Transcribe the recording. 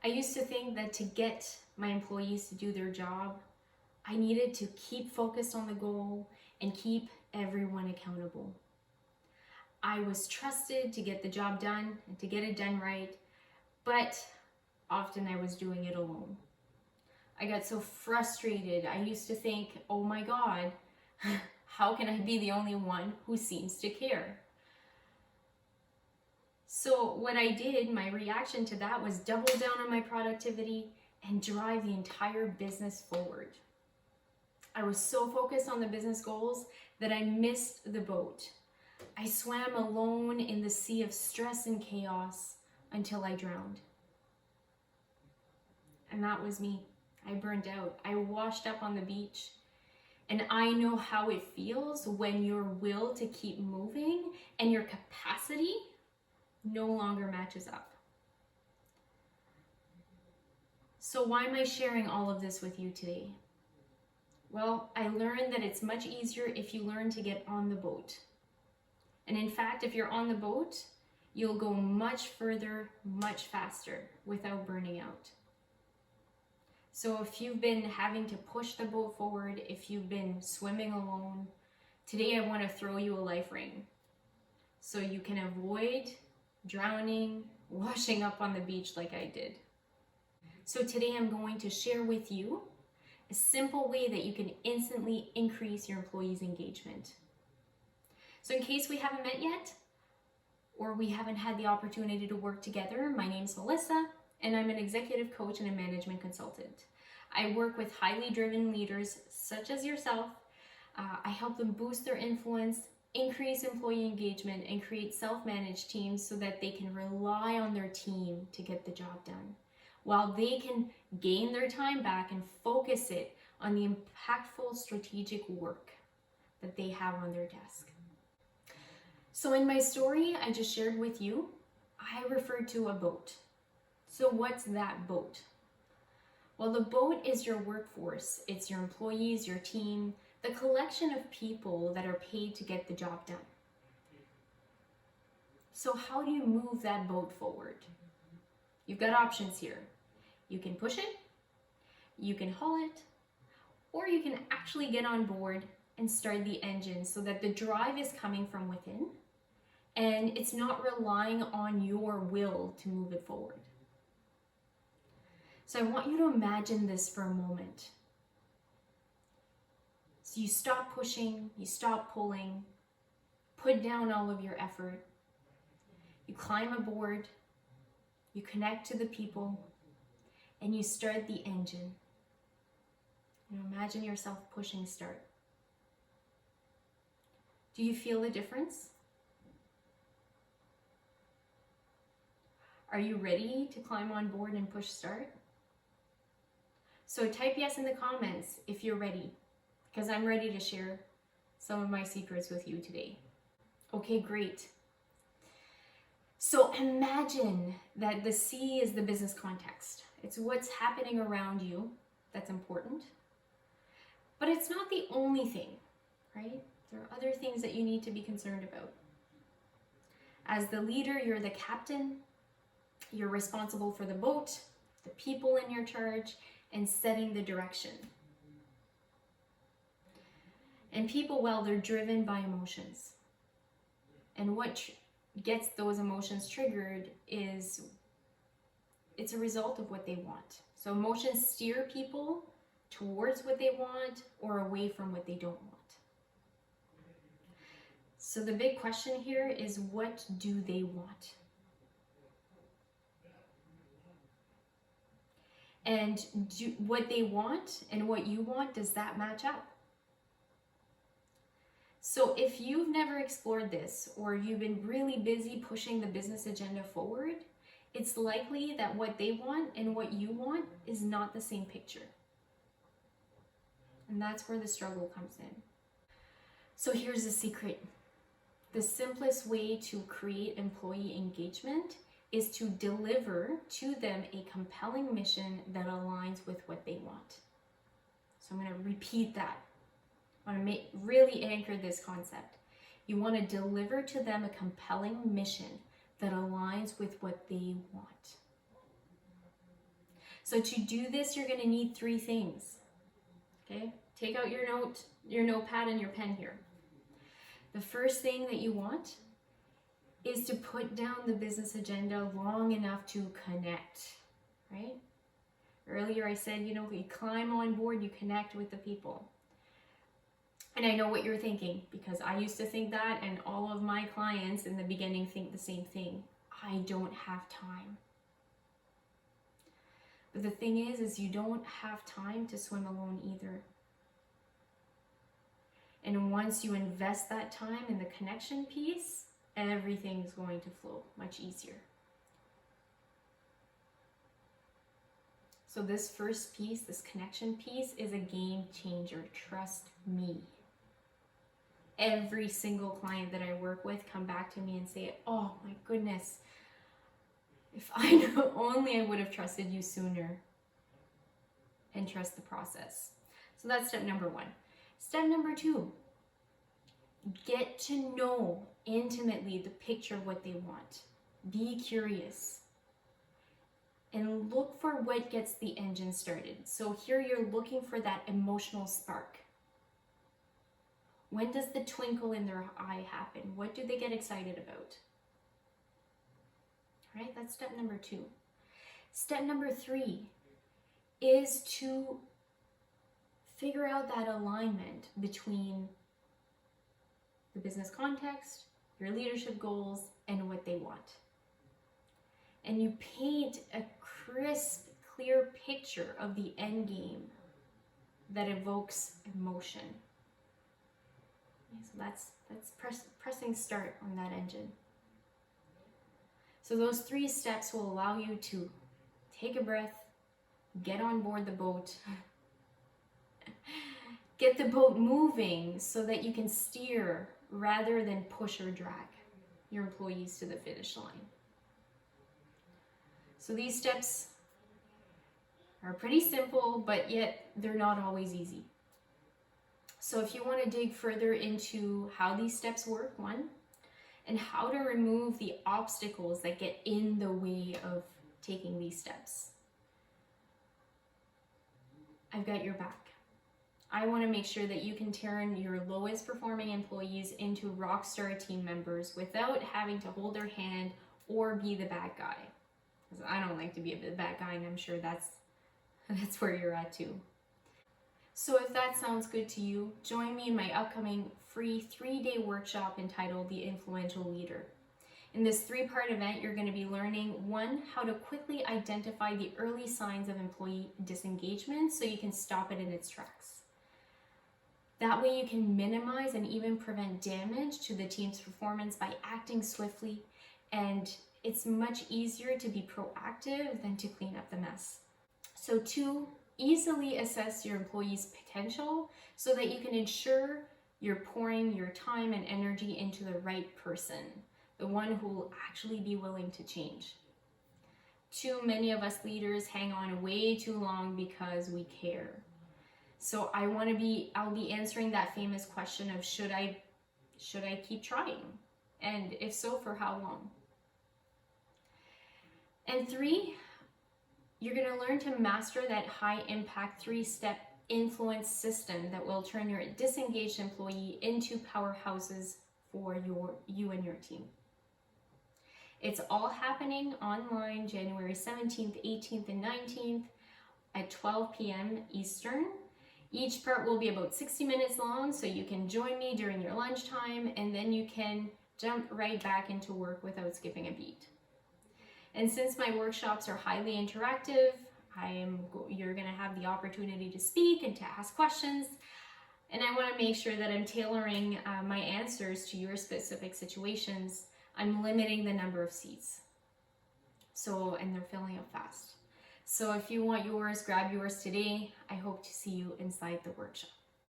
I used to think that to get my employees to do their job, I needed to keep focused on the goal and keep everyone accountable. I was trusted to get the job done and to get it done right, but often I was doing it alone. I got so frustrated. I used to think, oh my God, how can I be the only one who seems to care? So what I did, my reaction to that was double down on my productivity and drive the entire business forward. I was so focused on the business goals that I missed the boat. I swam alone in the sea of stress and chaos until I drowned. And that was me. I burned out. I washed up on the beach. And I know how it feels when your will to keep moving and your capacity no longer matches up. So why am I sharing all of this with you today? Well, I learned that it's much easier if you learn to get on the boat. And in fact, if you're on the boat, you'll go much further, much faster without burning out. So if you've been having to push the boat forward, if you've been swimming alone, today I want to throw you a life ring so you can avoid drowning, washing up on the beach like I did. So today I'm going to share with you a simple way that you can instantly increase your employees' engagement. So in case we haven't met yet, or we haven't had the opportunity to work together, my name's Melissa, and I'm an executive coach and a management consultant. I work with highly driven leaders such as yourself. I help them boost their influence, increase employee engagement, and create self-managed teams so that they can rely on their team to get the job done, while they can gain their time back and focus it on the impactful strategic work that they have on their desk. So in my story I just shared with you, I referred to a boat. So what's that boat? Well, the boat is your workforce. It's your employees, your team, the collection of people that are paid to get the job done. So how do you move that boat forward? You've got options here. You can push it, you can haul it, or you can actually get on board and start the engine so that the drive is coming from within and it's not relying on your will to move it forward. So I want you to imagine this for a moment. So you stop pushing, you stop pulling, put down all of your effort, you climb aboard, you connect to the people, and you start the engine. You imagine yourself pushing start. Do you feel the difference? Are you ready to climb on board and push start? So type yes in the comments if you're ready, because I'm ready to share some of my secrets with you today. Okay, great. So imagine that the sea is the business context. It's what's happening around you that's important. But it's not the only thing, right? There are other things that you need to be concerned about. As the leader, you're the captain. You're responsible for the boat, the people in your charge, and setting the direction. And people, well, they're driven by emotions. And what gets those emotions triggered is it's a result of what they want. So emotions steer people towards what they want or away from what they don't want. So the big question here is, what do they want? And what they want and what you want, does that match up? So if you've never explored this, or you've been really busy pushing the business agenda forward, it's likely that what they want and what you want is not the same picture. And that's where the struggle comes in. So here's the secret. The simplest way to create employee engagement is to deliver to them a compelling mission that aligns with what they want. So I'm going to repeat that. I want to really anchor this concept. You want to deliver to them a compelling mission that aligns with what they want. So to do this, you're going to need 3 things. Okay? Take out your notepad and your pen here. The first thing that you want is to put down the business agenda long enough to connect, right? Earlier I said, you climb on board, you connect with the people. And I know what you're thinking, because I used to think that, and all of my clients in the beginning think the same thing. I don't have time. But the thing is you don't have time to swim alone either. And once you invest that time in the connection piece, everything's going to flow much easier. So this first piece, this connection piece, is a game changer. Trust me. Every single client that I work with come back to me and say, oh my goodness, if I knew only I would have trusted you sooner, and trust the process. So that's step number 1. Step number 2, get to know intimately the picture of what they want. Be curious and look for what gets the engine started. So here you're looking for that emotional spark. When does the twinkle in their eye happen? What do they get excited about? All right, that's step number 2. Step number 3 is to figure out that alignment between the business context, your leadership goals, and what they want. And you paint a crisp, clear picture of the end game that evokes emotion. So that's pressing start on that engine. So those 3 steps will allow you to take a breath, get on board the boat, get the boat moving so that you can steer rather than push or drag your employees to the finish line. So these steps are pretty simple, but yet they're not always easy. So if you want to dig further into how these steps work, 1, and how to remove the obstacles that get in the way of taking these steps, I've got your back. I want to make sure that you can turn your lowest performing employees into rock star team members without having to hold their hand or be the bad guy. Because I don't like to be the bad guy, and I'm sure that's where you're at too. So if that sounds good to you, join me in my upcoming free 3-day workshop entitled The Influential Leader. In this 3-part event, you're going to be learning 1, how to quickly identify the early signs of employee disengagement so you can stop it in its tracks. That way you can minimize and even prevent damage to the team's performance by acting swiftly, and it's much easier to be proactive than to clean up the mess. So 2, easily assess your employees' potential so that you can ensure you're pouring your time and energy into the right person, the one who will actually be willing to change. Too many of us leaders hang on way too long because we care. So I'll be answering that famous question of should I keep trying? And if so, for how long? And 3, you're going to learn to master that high impact 3-step influence system that will turn your disengaged employee into powerhouses for you and your team. It's all happening online January 17th, 18th, and 19th at 12 p.m. Eastern. Each part will be about 60 minutes long, so you can join me during your lunchtime, and then you can jump right back into work without skipping a beat. And since my workshops are highly interactive, you're going to have the opportunity to speak and to ask questions. And I want to make sure that I'm tailoring my answers to your specific situations. I'm limiting the number of seats. And they're filling up fast. So if you want yours, grab yours today. I hope to see you inside the workshop.